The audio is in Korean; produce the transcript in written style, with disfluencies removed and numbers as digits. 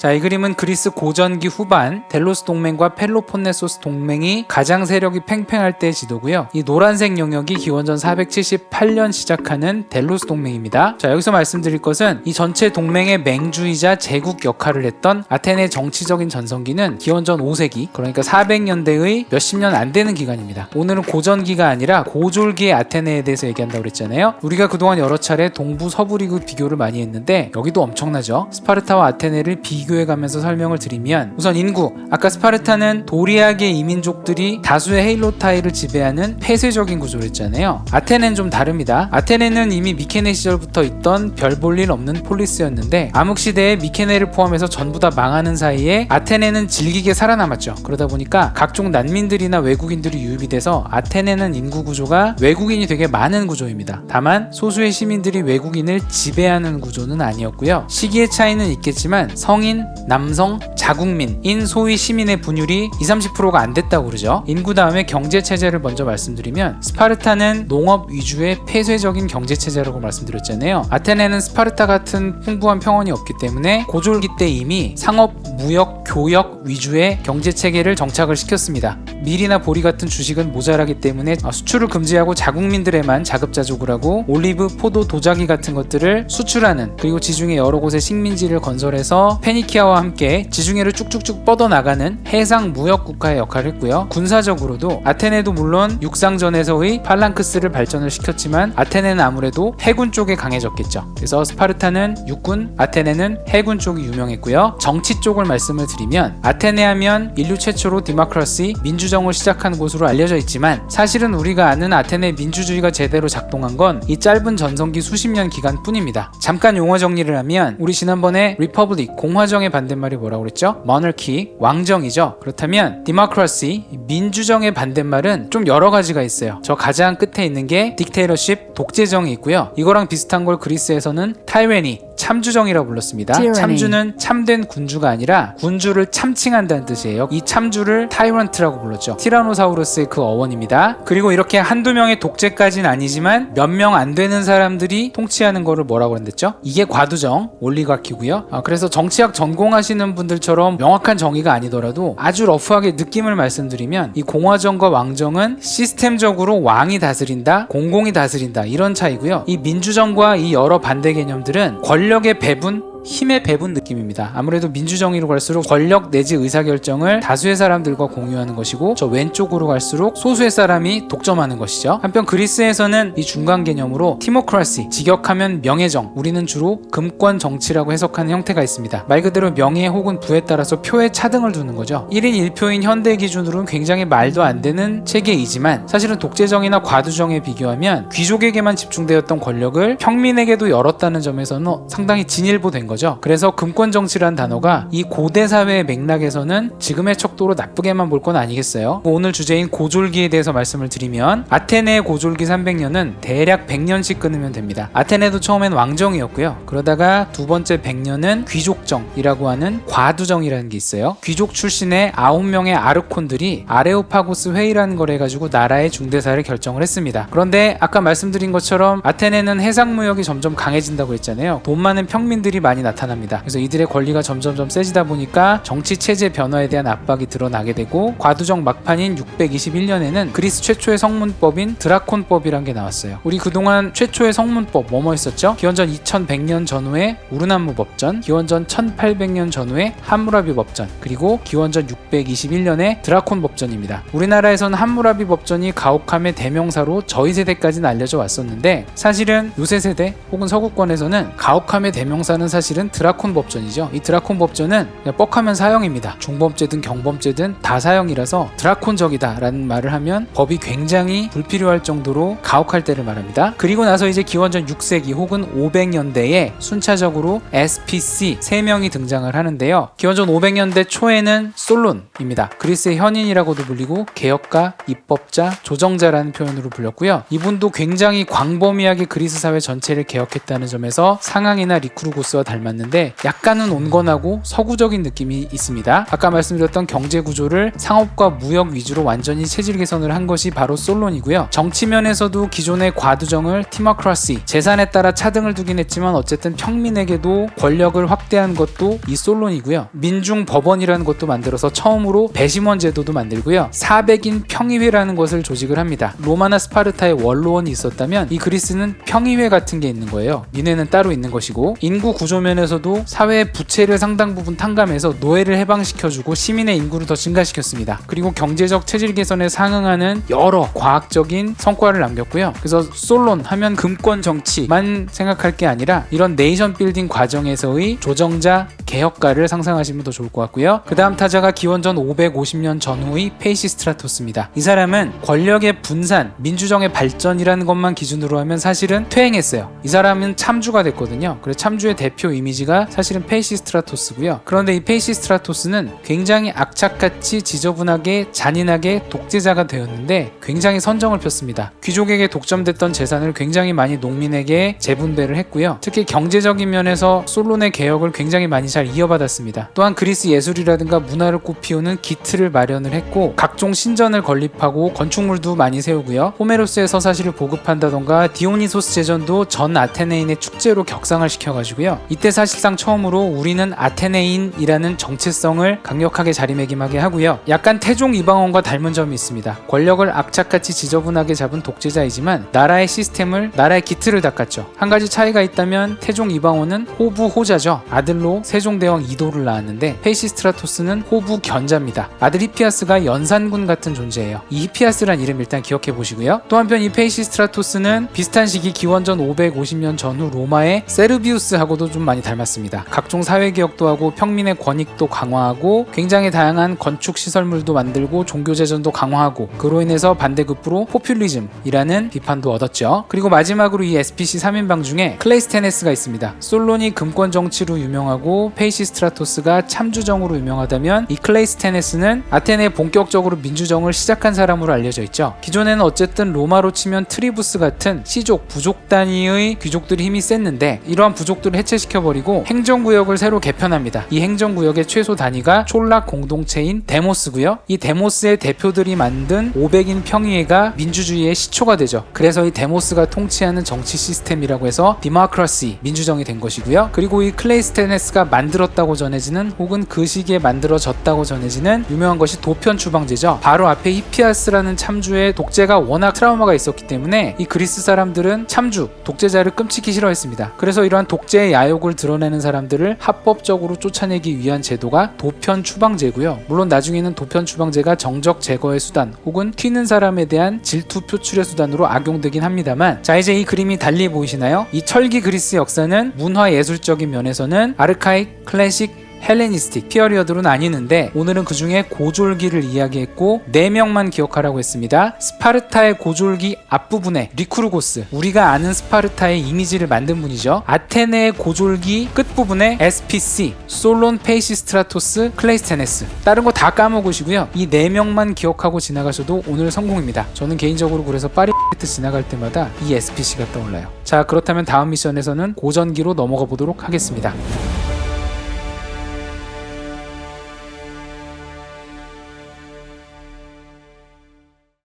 자, 이 그림은 그리스 고전기 후반 델로스 동맹과 펠로폰네소스 동맹이 가장 세력이 팽팽할 때의 지도고요. 이 노란색 영역이 기원전 478년 시작하는 델로스 동맹입니다. 자, 여기서 말씀드릴 것은 이 전체 동맹의 맹주이자 제국 역할을 했던 아테네 정치적인 전성기는 기원전 5세기, 그러니까 400년대의 몇십 년 안 되는 기간입니다. 오늘은 고전기가 아니라 고졸기의 아테네에 대해서 얘기한다고 그랬잖아요. 우리가 그동안 여러 차례 동부 서부 리그 비교를 많이 했는데 여기도 엄청나죠. 스파르타와 아테네를 비교해가면서 설명을 드리면, 우선 인구, 아까 스파르타는 도리아계 이민족들이 다수의 헤일로타이를 지배하는 폐쇄적인 구조를 했잖아요. 아테네는 좀 다릅니다. 아테네는 이미 미케네 시절부터 있던 별 볼 일 없는 폴리스였는데 암흑시대에 미케네를 포함해서 전부 다 망하는 사이에 아테네는 질기게 살아남았죠. 그러다 보니까 각종 난민들이나 외국인들이 유입이 돼서 아테네는 인구 구조가 외국인이 되게 많은 구조입니다. 다만 소수의 시민들이 외국인을 지배하는 구조는 아니었고요. 시기의 차이는 있겠지만 성인, 남성, 자국민인 소위 시민의 분율이 20-30%가 안 됐다고 그러죠. 인구 다음에 경제 체제를 먼저 말씀드리면, 스파르타는 농업 위주의 폐쇄적인 경제 체제라고 말씀드렸잖아요. 아테네는 스파르타 같은 풍부한 평원이 없기 때문에 고졸기 때 이미 상업, 무역, 교역 위주의 경제 체계를 정착을 시켰습니다. 밀이나 보리 같은 주식은 모자라기 때문에 수출을 금지하고 자국민들에만 자급자족을 하고 올리브, 포도, 도자기 같은 것들을 수출하는, 그리고 지중해 여러 곳에 식민지를 건설해서 페니키아와 함께 지중해를 쭉쭉쭉 뻗어나가는 해상 무역 국가의 역할을 했고요. 군사적으로도 아테네도 물론 육상전에서의 팔랑크스를 발전을 시켰지만 아테네는 아무래도 해군 쪽에 강해졌겠죠. 그래서 스파르타는 육군, 아테네는 해군 쪽이 유명했고요. 정치 쪽을 말씀을 드리면, 아테네 하면 인류 최초로 디모크라시, 민주정을 시작한 곳으로 알려져 있지만 사실은 우리가 아는 아테네 민주주의가 제대로 작동한 건 이 짧은 전성기 수십 년 기간 뿐입니다. 잠깐 용어 정리를 하면, 우리 지난번에 리퍼블릭, 공화정의 반대말이 뭐라고 그랬죠? monarchy, 왕정이죠. 그렇다면 디모크라시, 민주정의 반대말은 좀 여러 가지가 있어요. 저 가장 끝에 있는 게 dictatorship, 독재정이 있고요. 이거랑 비슷한 걸 그리스에서는 tyranny, 참주정이라고 불렀습니다. 참주는 참된 군주가 아니라 군주를 참칭한다는 뜻이에요. 이 참주를 타이런트라고 불렀죠. 티라노사우루스의 그 어원입니다. 그리고 이렇게 한두 명의 독재까지는 아니지만 몇 명 안 되는 사람들이 통치하는 거를 뭐라고 그랬댔죠? 이게 과두정, 올리가키고요. 그래서 정치학 전공하시는 분들처럼 명확한 정의가 아니더라도 아주 러프하게 느낌을 말씀드리면, 이 공화정과 왕정은 시스템적으로 왕이 다스린다, 공공이 다스린다, 이런 차이고요. 이 민주정과 이 여러 반대 개념들은 권력의 배분, 힘의 배분 느낌입니다. 아무래도 민주정의로 갈수록 권력 내지 의사결정을 다수의 사람들과 공유하는 것이고, 저 왼쪽으로 갈수록 소수의 사람이 독점하는 것이죠. 한편 그리스에서는 이 중간 개념으로 티모크라시, 직역하면 명예정, 우리는 주로 금권 정치라고 해석하는 형태가 있습니다. 말 그대로 명예 혹은 부에 따라서 표에 차등을 두는 거죠. 1인 1표인 현대 기준으로는 굉장히 말도 안 되는 체계이지만 사실은 독재정이나 과두정에 비교하면 귀족에게만 집중되었던 권력을 평민에게도 열었다는 점에서는 상당히 진일보된 거죠. 그래서 금권 정치라는 단어가 이 고대 사회의 맥락에서는 지금의 척도로 나쁘게만 볼 건 아니겠어요. 오늘 주제인 고졸기에 대해서 말씀을 드리면, 아테네의 고졸기 300년은 대략 100년씩 끊으면 됩니다. 아테네도 처음엔 왕정이었고요. 그러다가 두 번째 100년은 귀족정이라고 하는 과두정이라는 게 있어요. 귀족 출신의 9명의 아르콘들이 아레오파고스 회의라는 걸 해가지고 나라의 중대사를 결정을 했습니다. 그런데 아까 말씀드린 것처럼 아테네는 해상무역이 점점 강해진다고 했잖아요. 돈 많은 평민들이 많이 나타납니다. 그래서 이들의 권리가 점점점 세지다 보니까 정치 체제 변화에 대한 압박이 드러나게 되고, 과두정 막판인 621년에는 그리스 최초의 성문법인 드라콘법이란 게 나왔어요. 우리 그동안 최초의 성문법 뭐뭐 있었죠? 기원전 2100년 전후의 우르난무 법전, 기원전 1800년 전후의 함무라비 법전, 그리고 기원전 621년의 드라콘 법전입니다. 우리나라에서는 함무라비 법전이 가혹함의 대명사로 저희 세대까지는 알려져 왔었는데, 사실은 요새 세대 혹은 서구권에서는 가혹함의 대명사는 사실은 드라콘 법전이죠. 이 드라콘 법전은 그냥 뻑하면 사형입니다. 중범죄든 경범죄든 다 사형이라서 드라콘적이다 라는 말을 하면 법이 굉장히 불필요할 정도로 가혹할 때를 말합니다. 그리고 나서 이제 기원전 6세기 혹은 500년대에 순차적으로 SPC 3명이 등장을 하는데요. 기원전 500년대 초에는 솔론입니다. 그리스의 현인이라고도 불리고 개혁가, 입법자, 조정자라는 표현으로 불렸고요. 이분도 굉장히 광범위하게 그리스 사회 전체를 개혁했다는 점에서 상항이나 리쿠르고스와 달리 닮았는데 약간은 온건하고 서구적인 느낌이 있습니다. 아까 말씀드렸던 경제 구조를 상업과 무역 위주로 완전히 체질 개선을 한 것이 바로 솔론이고요. 정치면에서도 기존의 과두정을 티머크라시, 재산에 따라 차등을 두긴 했지만 어쨌든 평민에게도 권력을 확대한 것도 이 솔론이고요. 민중법원이라는 것도 만들어서 처음으로 배심원 제도도 만들고요. 400인 평의회라는 것을 조직을 합니다. 로마나 스파르타에 원로원이 있었다면 이 그리스는 평의회 같은 게 있는 거예요. 민회는 따로 있는 것이고, 인구 구조면에서도 사회의 부채를 상당 부분 탕감해서 노예를 해방시켜주고 시민의 인구를 더 증가시켰습니다. 그리고 경제적 체질 개선에 상응하는 여러 과학적인 성과를 남겼고요. 그래서 솔론 하면 금권 정치만 생각할 게 아니라 이런 네이션 빌딩 과정에서의 조정자, 개혁가를 상상하시면 더 좋을 것 같고요. 그 다음 타자가 기원전 550년 전후의 페이시스트라토스입니다. 이 사람은 권력의 분산, 민주정의 발전이라는 것만 기준으로 하면 사실은 퇴행했어요. 이 사람은 참주가 됐거든요. 그래서 참주의 대표 이미지가 사실은 페이시스트라토스고요. 그런데 이 페이시스트라토스는 굉장히 악착같이 지저분하게 잔인하게 독재자가 되었는데 굉장히 선정을 폈습니다. 귀족에게 독점됐던 재산을 굉장히 많이 농민에게 재분배를 했고요. 특히 경제적인 면에서 솔론의 개혁을 굉장히 많이 잘 이어받았습니다. 또한 그리스 예술이라든가 문화를 꽃피우는 기틀을 마련을 했고 각종 신전을 건립하고 건축물도 많이 세우고요. 호메로스의 서사시를 보급한다던가 디오니소스 제전도 전 아테네인의 축제로 격상을 시켜가지고요. 이때 사실상 처음으로 우리는 아테네인이라는 정체성을 강력하게 자리매김하게 하고요. 약간 태종 이방원과 닮은 점이 있습니다. 권력을 악착같이 지저분하게 잡은 독재자이지만 나라의 시스템을, 나라의 기틀을 닦았죠. 한 가지 차이가 있다면 태종 이방원은 호부 호자죠. 아들로 세종대왕 이도를 낳았는데 페이시스트라토스는 호부 견자입니다. 아들 히피아스가 연산군 같은 존재예요. 이 히피아스란 이름 일단 기억해 보시고요. 또 한편 이 페이시스트라토스는 비슷한 시기 기원전 550년 전후 로마의 세르비우스하고도 좀 많이 닮았습니다. 각종 사회개혁도 하고 평민의 권익도 강화하고 굉장히 다양한 건축 시설물도 만들고 종교재전도 강화하고 그로 인해서 반대급부로 포퓰리즘이라는 비판도 얻었죠. 그리고 마지막으로 이 SPC 3인방 중에 클레이스테네스가 있습니다. 솔론이 금권 정치로 유명하고 페이시스트라토스가 참주정으로 유명하다면 이 클레이스테네스는 아테네에 본격적으로 민주정을 시작한 사람으로 알려져 있죠. 기존에는 어쨌든 로마로 치면 트리부스 같은 시족, 부족 단위의 귀족들이 힘이 셌는데 이러한 부족들을 해체시켜버리고 행정구역을 새로 개편합니다. 이 행정구역의 최소 단위가 촌락 공동체인 데모스고요. 이 데모스의 대표들이 만든 500인 평의회가 민주주의의 시초가 되죠. 그래서 이 데모스가 통치하는 정치 시스템이라고 해서 디모크라시, 민주정이 된 것이고요. 그리고 이 클레이스테네스가 만들었다고 전해지는 혹은 그 시기에 만들어졌다고 전해지는 유명한 것이 도편 추방제죠. 바로 앞에 히피아스라는 참주의 독재가 워낙 트라우마가 있었기 때문에 이 그리스 사람들은 참주, 독재자를 끔찍히 싫어했습니다. 그래서 이러한 독재의 야욕을 드러내는 사람들을 합법적으로 쫓아내기 위한 제도가 도편 추방제고요. 물론 나중에는 도편 추방제가 정적 제거의 수단 혹은 튀는 사람에 대한 질투 표출의 수단으로 악용되긴 합니다만, 자 이제 이 그림이 달리 보이시나요? 이 철기 그리스 역사는 문화 예술적인 면에서는 아르카익, 클래식, 헬레니스틱, 피어리어드로 나뉘는데 오늘은 그 중에 고졸기를 이야기했고 4명만 기억하라고 했습니다. 스파르타의 고졸기 앞부분에 리쿠르고스, 우리가 아는 스파르타의 이미지를 만든 분이죠. 아테네의 고졸기 끝부분에 SPC, 솔론, 페이시스트라토스, 클레이스테네스. 다른 거 다 까먹으시고요. 이 4명만 기억하고 지나가셔도 오늘 성공입니다. 저는 개인적으로 그래서 파리 지나갈 때마다 이 SPC가 떠올라요. 자, 그렇다면 다음 미션에서는 고전기로 넘어가 보도록 하겠습니다.